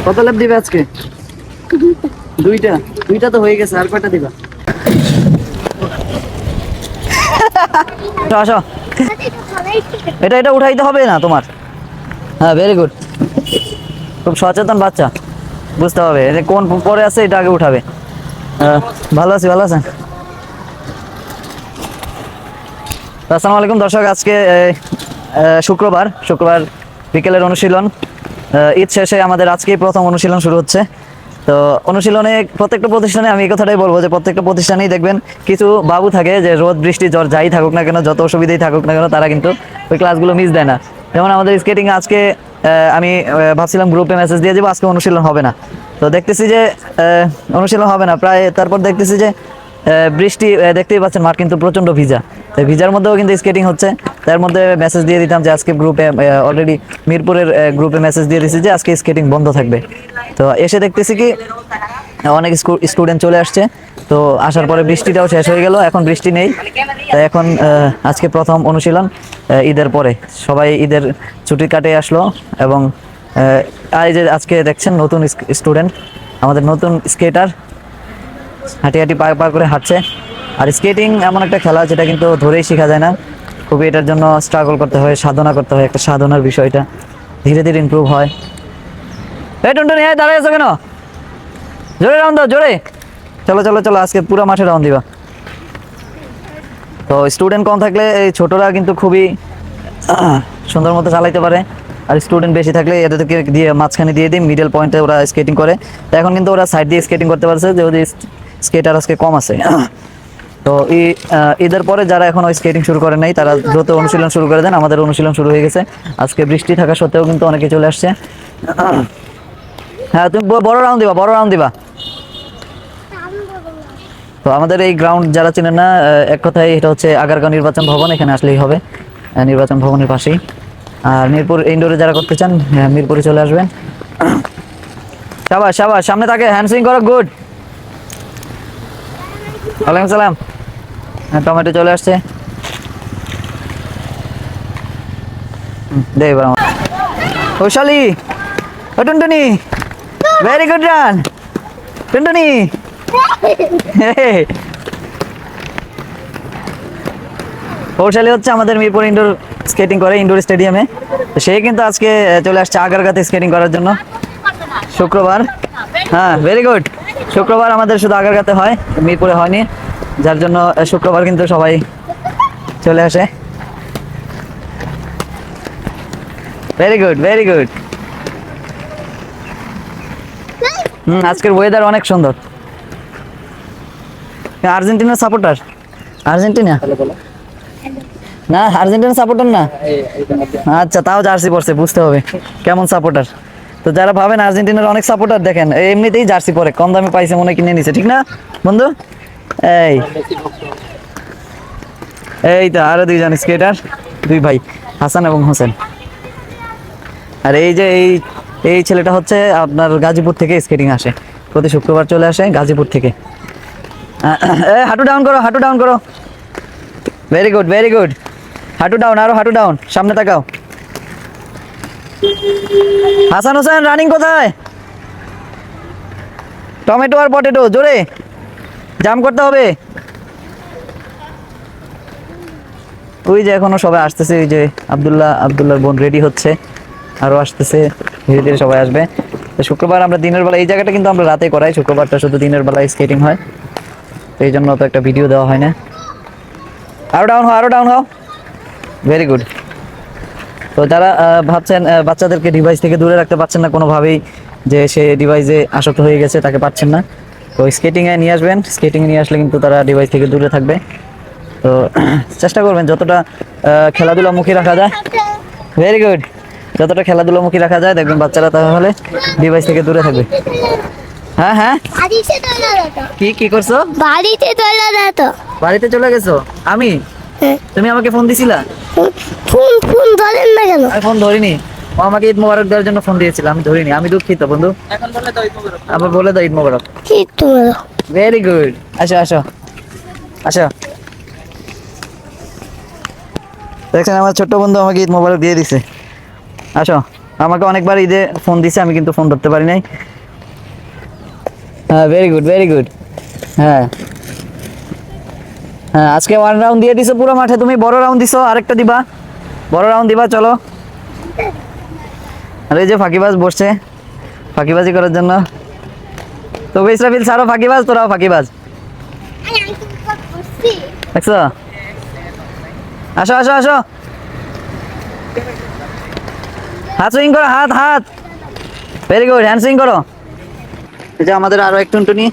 কত ল্যাপ দিবে আজকে? দুইটা। দুইটা তো হয়ে গেছে, আর কয়টা দিবা? আসো, এটা এটা উঠাইতে হবে না তোমার। হ্যাঁ, ভেরি গুড। খুব সচেতন বাচ্চা, বুঝতে হবে যে কোন পরে আছে, এটা আগে উঠাবে। ভালো আছি, ভালো আছেন? আসসালামু আলাইকুম দর্শক, আজকে শুক্রবার বিকেলের অনুশীলন। ঈদ শেষে আমাদের আজকেই প্রথম অনুশীলন শুরু হচ্ছে। তো অনুশীলনে প্রত্যেকটা প্রতিষ্ঠানে আমি এই কথাটাই বলবো যে প্রত্যেকটা প্রতিষ্ঠানেই দেখবেন কিছু বাবু থাকে যে রোদ বৃষ্টি জ্বর যাই থাকুক না কেন, যত অসুবিধাই থাকুক না কেন, তারা কিন্তু ওই ক্লাসগুলো মিস দেয় না। যেমন আমাদের স্কেটিং আজকে আমি ভাবছিলাম গ্রুপে মেসেজ দিয়ে যাবো আজকে অনুশীলন হবে না, তো দেখতেছি যে অনুশীলন হবে না প্রায়। তারপর দেখতেছি যে বৃষ্টি, দেখতেই পাচ্ছেন মাঠ কিন্তু প্রচণ্ড ভিজা। তো ভিজার মধ্যেও কিন্তু স্কেটিং হচ্ছে। তার মধ্যে মেসেজ দিয়ে দিতাম যে আজকে গ্রুপে অলরেডি মিরপুরের গ্রুপে মেসেজ দিয়ে দিছি যে আজকে স্কেটিং বন্ধ থাকবে। তো এসে দেখতেছি কি অনেক স্টুডেন্ট চলে আসছে। তো আসার পরে বৃষ্টিটাও শেষ হয়ে গেল, এখন বৃষ্টি নেই। তো এখন আজকে প্রথম অনুশীলন ঈদের পরে, সবাই ঈদের ছুটি কাটে আসলো। এবং এই যে আজকে দেখছেন নতুন স্টুডেন্ট, আমাদের নতুন স্কেটার হাঁটি হাঁটি পা পা করে হাঁটছে। আর স্কেটিং এমন একটা খেলা যেটা কিন্তু ধরেই শেখা যায় না, খুবই এটার জন্য স্ট্রাগল করতে হয়, সাধনা করতে হয়। একটা সাধনার বিষয়টা ধীরে ধীরে ইমপ্রুভ হয়। এই টুনটুনি, দাঁড়ায় আছো কেন? জোরে রাউন্ড দাও, জোরে। চলো চলো চলো, আজকে পুরো মাঠে রাউন্ড দিবা। তো স্টুডেন্ট কম থাকলে এই ছোটরা কিন্তু খুবই সুন্দর মতো চালাইতে পারে। আর স্টুডেন্ট বেশি থাকলে এদেরকে দিয়ে মাঝখানে দিয়ে দিই, মিডল পয়েন্টে ওরা স্কেটিং করে। তো এখন কিন্তু ওরা সাইড দিয়ে স্কেটিং করতে পারছে, যে ওদের স্কেটার আজকে কম আছে। তো ঈদের পরে যারা এখন ওই স্কেটিং শুরু করে নাই তারা দ্রুত অনুশীলন শুরু করে দেন। আমাদের অনুশীলন শুরু হয়ে গেছে। আজকে বৃষ্টি থাকা সত্ত্বেও কিন্তু অনেকে চলে আসছে। হ্যাঁ, তুমি বড় রাউন্ড দিবা, বড় রাউন্ড দিবা। তো আমাদের এই গ্রাউন্ড যারা চেনেন না, এক কথায় এটা হচ্ছে আগারগাঁও নির্বাচন ভবন, এখানে আসলেই হবে। নির্বাচন ভবনের পাশেই। আর মিরপুর ইনডোরে যারা করতে চান মিরপুরে চলে আসবেন। শাবাশ শাবাশ, সামনে থাকে, হ্যান্ডসুইং করো, গুড। ওয়ালাইকুম সালাম। টমেটো চলে আসছে, দে এবার আমার কৌশালী। ও টুনটুনি, ভেরি গুড রান টুনটুনি। কৌশালী হচ্ছে আমাদের মিরপুর ইনডোর স্কেটিং করে, ইনডোর স্টেডিয়ামে। সে কিন্তু আজকে চলে আসছে আগারগাঁতে স্কেটিং করার জন্য, শুক্রবার। হ্যাঁ, ভেরি গুড। শুক্রবার আমাদের শুধু আগারগাঁতে হয়, মিরপুরে হয়নি, যার জন্য শুক্রবার কিন্তু সবাই চলে আসে। Very good, very good. আজকের ওয়েদার অনেক সুন্দর। আর্জেন্টিনার সাপোর্টার? আর্জেন্টিনা না, আর্জেন্টিনার সাপোর্টার না। আচ্ছা, তাও জার্সি পরছে, বুঝতে হবে কেমন সাপোর্টার। তো যারা ভাবেন আর্জেন্টিনার অনেক সাপোর্টার, দেখেন এমনিতেই জার্সি পরে, কম দামে পাইছে মনে কিনে নিছে, ঠিক না বন্ধু? এই এই তো আরো দুইজন স্কেটার, দুই ভাই, হাসান এবং হোসেন। আর এই যে এই ছেলেটা হচ্ছে আপনার গাজীপুর থেকে স্কেটিং আসে, প্রতি শুক্রবার চলে আসে গাজীপুর থেকে। হাঁটু ডাউন করো, হাঁটু ডাউন করো। Very good, very good. হাঁটু ডাউন, আরো হাঁটু ডাউন, সামনে তাকাও। হাসান হোসেন রানিং কোথায়? টমেটো আর পটেটো, জোরে জাম করতে হবে। ওই যে এখনো সবাই আসতেছে, ওই যে আব্দুল্লাহর বোন রেডি হচ্ছে, আরো আসতেছে, ধীরে ধীরে সবাই আসবে। তো শুক্রবার আমরা দিনের বেলা, এই জায়গাটা কিন্তু আমরা রাতে করাই, শুক্রবারটা শুধু দিনের বেলায় স্কেটিং হয়, তো এই জন্য তো একটা ভিডিও দেওয়া হয় না। আরো ডাউন হও, আরো ডাউন হও, ভেরি গুড। তো যারা ভাবছেন বাচ্চাদেরকে ডিভাইস থেকে দূরে রাখতে পারছেন না কোনোভাবেই, যে সে ডিভাইসে আসক্ত হয়ে গেছে, তাকে পাচ্ছেন না, তো স্কেটিংয়ে নিয়ে আসবেন। স্কেটিংয়ে নিয়ে আসলে কিন্তু তারা ডিভাইস থেকে দূরে থাকবে। তো চেষ্টা করবেন যতটা খেলাধুলামুখী রাখা যায়। Very good. যতটা খেলাধুলামুখী রাখা যায় দেখবেন বাচ্চারা তাহলে ডিভাইস থেকে দূরে থাকবে। হ্যাঁ হ্যাঁ, কি কি করছো? বাড়িতে চলে যেত। বাড়িতে চলে গেছো? আমি? তুমি আমাকে ফোন দিছিলা? ফোন ফোন ধরেন না কেন? আমি ফোন ধরিনি। ও আমাকে ঈদ মোবারক দেওয়ার জন্য ফোন দিয়েছিল, আমি ধরিনি, আমি দুঃখিত বন্ধু। এখন বলে দাও ঈদ মোবারক। আবার বলে দাও ঈদ মোবারক। কি তোমার? Very good. আসো আসো আসো। দেখছেন আমার ছোট্ট বন্ধু আমাকে ঈদ মোবারক দিয়ে দিছে। আসো আমাকে অনেকবার ঈদে ফোন দিছে, আমি কিন্তু ফোন ধরতে পারি নাই। হ্যাঁ, ভেরি গুড ভেরি গুড। হ্যাঁ হ্যাঁ, আজকে 1 রাউন্ড দিয়ে দিছো পুরো মাঠে, তুমি বড় রাউন্ড দিছো, আরেকটা দিবা, বড় রাউন্ড দিবা, চলো। আর এই যে ফাঁকিবাজ বসছে ফাঁকিবাজি করার জন্য। তো ইসরাফিল ছাড়ো ফাঁকিবাজ, তোরাও ফাঁকিবাজ, দেখছো? আসো আসো আসো, হাত সুইং করো, হাত হাত, ভেরি গুড, হ্যান্ড সুইং করো। এই যে আমাদের আরো এক টুনটুনি,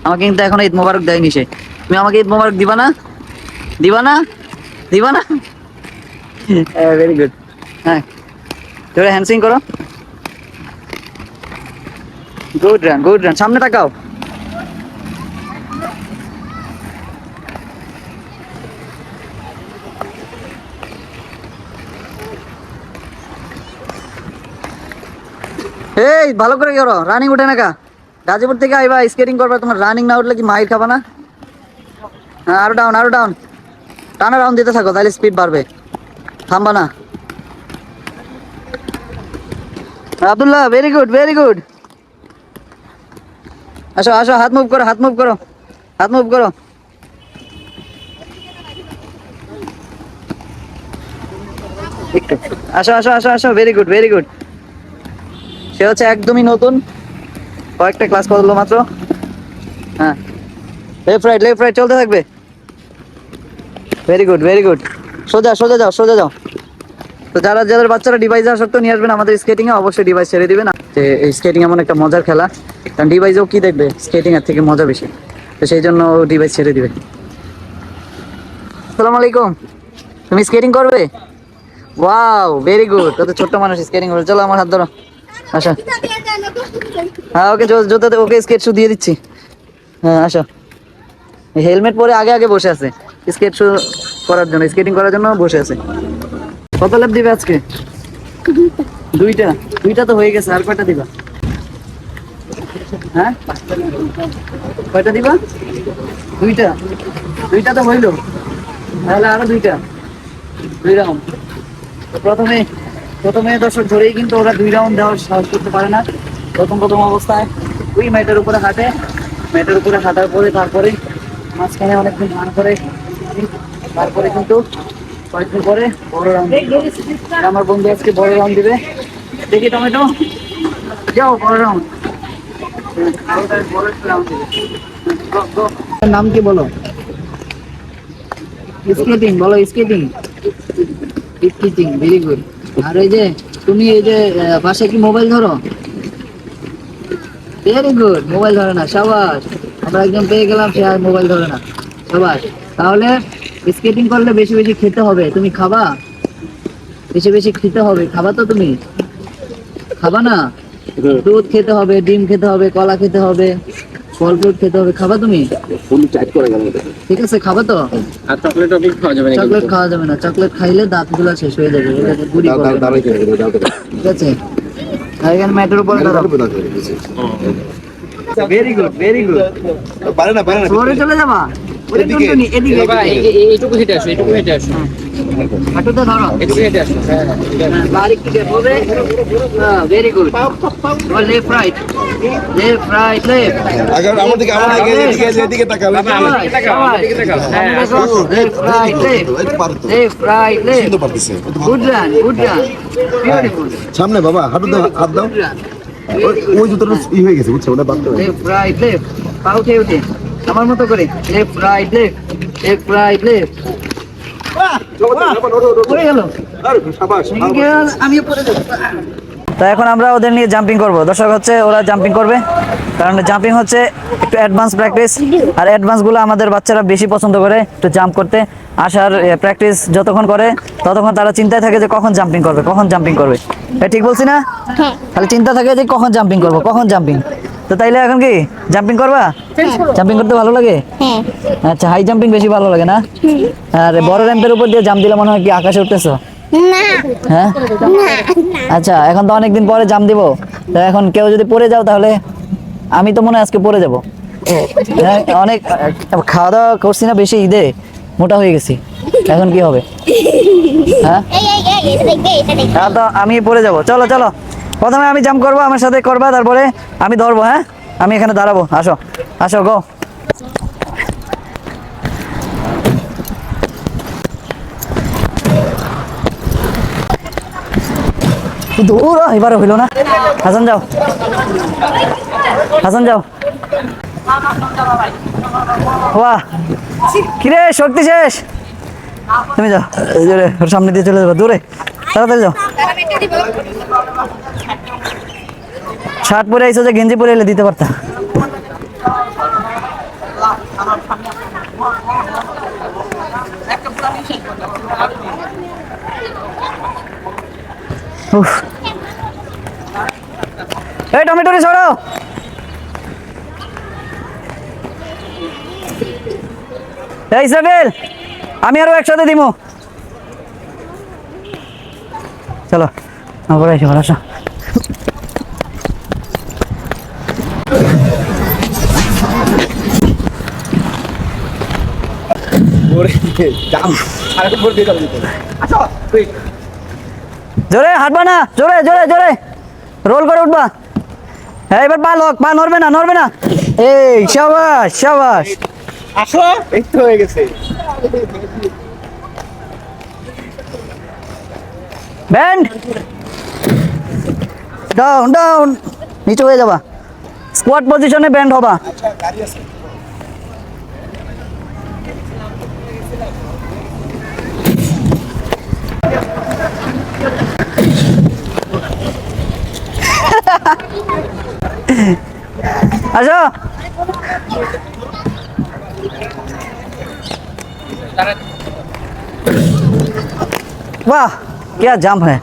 আমাকে কিন্তু এখনো ঈদ মোবারক দেয়নি সে। তুমি আমাকে ঈদ মোবারক দিবা না? দিবা না? দিবা না? Very good. হ্যাঁ, তোরা হ্যান্ড সুইং করো, গুড রান গুড রান, সামনে তাকাও। এই ভালো করে করো, রানিং উঠে না কা? গাজীপুর থেকে আইবা, স্কেটিং করবা, তোমার রানিং না উঠলে কি মাইর খাবা না? হ্যাঁ, আরো ডাউন আরো ডাউন, টানা রাউন্ড দিতে থাকো, তাহলে স্পিড বাড়বে, থামবা না। Abdullah, very good very good. আসো আসো, হাত মুভ করো, হাত মুভ করো, হাত মুভ করো। একটু আসো আসো আসো আসো, ভেরি গুড ভেরি গুড। সে হচ্ছে একদমই নতুন, কয়েকটা ক্লাস করলো মাত্র। হ্যাঁ, লেফট রাইট চলতে থাকবে, ভেরি গুড ভেরি গুড। সোজা সোজা যাও সোজা যাও। তো যারা যাদের বাচ্চারা ডিভাইসে আসক্ত নিয়ে আসবেন আমাদের স্কেটিং এ, অবশ্যই ডিভাইস ছেড়ে দিবেন। যে এই স্কেটিং এমন একটা মজার খেলা, কারণ ডিভাইসেও কি দেখবে, স্কেটিং এর থেকে মজা বেশি, তো সেই জন্য ডিভাইস ছেড়ে দিবে। আসসালামু আলাইকুম, তুমি স্কেটিং করবে? ওয়াও, ভেরি গুড, কত ছোট্ট মানুষ স্কেটিং করবে। চলো আমার হাত ধরো, আচ্ছা। হ্যাঁ, ওকে জুতাতে ওকে স্কেট শু দিয়ে দিচ্ছি। হ্যাঁ আসো, হেলমেট পরে আগে আগে বসে আছে, স্কেট শু করার জন্য, স্কেটিং করার জন্য বসে আছে। কত ল্যাপ দিবে আজকে? দুইটা, দুইটা তো হয়ে গেছে, আর কয়টা দিবা? হ্যাঁ, কয়টা দিবা? দুইটা, দুইটা তো হইলো, তাহলে আরো দুইটা, 2 রাউন্ড। প্রথমে প্রথমে দর্শক ধরেই কিন্তু ওরা 2 রাউন্ড দেওয়ার সাহস করতে পারে না। প্রথম প্রথম অবস্থায় ওই ম্যাটের উপরে হাঁটে, ম্যাটের উপরে হাঁটার পরে তারপরে মাঝখানে অনেকদিন রান করে, তারপরে কিন্তু কয়েকদিন পরে বড় রাউন্ড। আমার বন্ধু আজকে বড় রাউন্ড দিবে, দেখি টমেটো, যাও বড় রাউন্ড। নাম কি বলো? স্কেটিং বলো, স্কেটিং স্কেটিং, ভেরি গুড। আর এই যে তুমি এই যে বাসায় কি মোবাইল ধরো? ভেরি গুড, মোবাইল ধরে না, সাবাস। আমরা একজন পেয়ে গেলাম, সে আর মোবাইল ধরে না, সাবাস। তাহলে স্কেটিং করলে বেশি বেশি খেতে হবে, তুমি খাবা? বেশি বেশি খেতে হবে, খাবা তো? তুমি খাবা না? দুধ খেতে হবে, ডিম খেতে হবে, কলা খেতে হবে, ফল ফ্রুট খেতে হবে, খাবা তুমি? ঠিক আছে, খাবা তো? আর চকলেট খাওয়া যাবে না, চকলেট খাওয়া যাবে না, চকলেট খাইলে দাঁতগুলো শেষ হয়ে যাবে, গুড়ি পড়বে। ঠিক আছে, এখানে ম্যাটের উপর ভেরি গুড ভেরি গুড। ফ্লোরে চলে যাবা? এদিকে এদিকে, এইটুকু হেঁটে আসো, এইটুকু হেঁটে আসো, হাঁটুতে ধরো, এইটুকু হেঁটে আসো। বাড়ি থেকে হবে। Very good, left right left right left, আগে আমার দিকে এদিকে তাকাও, left right left right left, সুন্দর পারতেছে। Good run good run, beautiful. সামনে বাবা, হাঁটু দাও, হাত দাও। ওই জুতোটা ই হয়ে গেছে, বুঝছো? ওটা বাদ দাও। লেফট রাইট লেফট, পা উঠে উঠে আমার মতো করে, left right left left right left. পড়ে গেল, আমিও পড়ে যাবো। তো এখন আমরা ওদের নিয়ে জাম্পিং করব। দর্শক হচ্ছে ওরা জাম্পিং করবে, কারণ জাম্পিং হচ্ছে একটু অ্যাডভান্স প্র্যাকটিস, আর অ্যাডভান্সগুলো আমাদের বাচ্চারা বেশি পছন্দ করে একটু জাম্প করতে। আসার প্র্যাকটিস যতক্ষণ করে ততক্ষণ তারা চিন্তায় থাকে যে কখন জাম্পিং করবে, কখন জাম্পিং করবে। ঠিক বলছি না? খালি চিন্তা থাকে যে কখন জাম্পিং করবো, কখন জাম্পিং। তো তাইলে এখন কি জাম্পিং করবা? জাম্পিং করতে ভালো লাগে? আচ্ছা, হাই জাম্পিং বেশি ভালো লাগে না? আর বড় র্যাম্পের উপর দিয়ে জাম্প দিলে মনে হয় কি আকাশে উঠতেছো? না হ্যাঁ, আচ্ছা, এখন তো অনেকদিন পরে জাম দিব, তো এখন কেউ যদি পড়ে যাও তাহলে আমি তো মনে হয় আজকে পড়ে যাবো। অনেক খাওয়া দাওয়া করছি না বেশি, ঈদে মোটা হয়ে গেছি, এখন কি হবে? হ্যাঁ, এই এটা দেখবে, এটা দেখবে। তো আমি পড়ে যাবো, চলো চলো। প্রথমে আমি জাম্প করবো, আমার সাথে করবা, তারপরে আমি ধরবো। হ্যাঁ, আমি এখানে দাঁড়াবো। আসো আসো, গো। দূর এবারও হইল না। হাসান যাও, হাসান যাও। বাহ, কিরে শক্তি শেষ। তুমি যাও, এই জোরে ওর সামনে দিয়ে চলে যাবো, দূরে, তাড়াতাড়ি যাও। শার্ট পরে আইসো, যে গেঞ্জি পরে এলে দিতে পারতা। উফ। এই টমেটোরে ছড়াও। এই ইসরাফিল, আমি আরো একসাথে দিমু। চলো আমার এসে ভালো। আসো। জোরে হাঁটবা না, জোরে জোরে জোরে রোল করে উঠবা। হ্যাঁ, এবার পা লক, পা নড়বে না, নড়বে না। এই শাবাশ শাবাশ। আসো, এই তো হয়ে গেছে। ব্যান্ড ডাউন ডাউন, নিচে হয়ে যাবা। স্কোয়াড পজিশনে ব্যান্ড হবা। আসো। वाह क्या जंप है।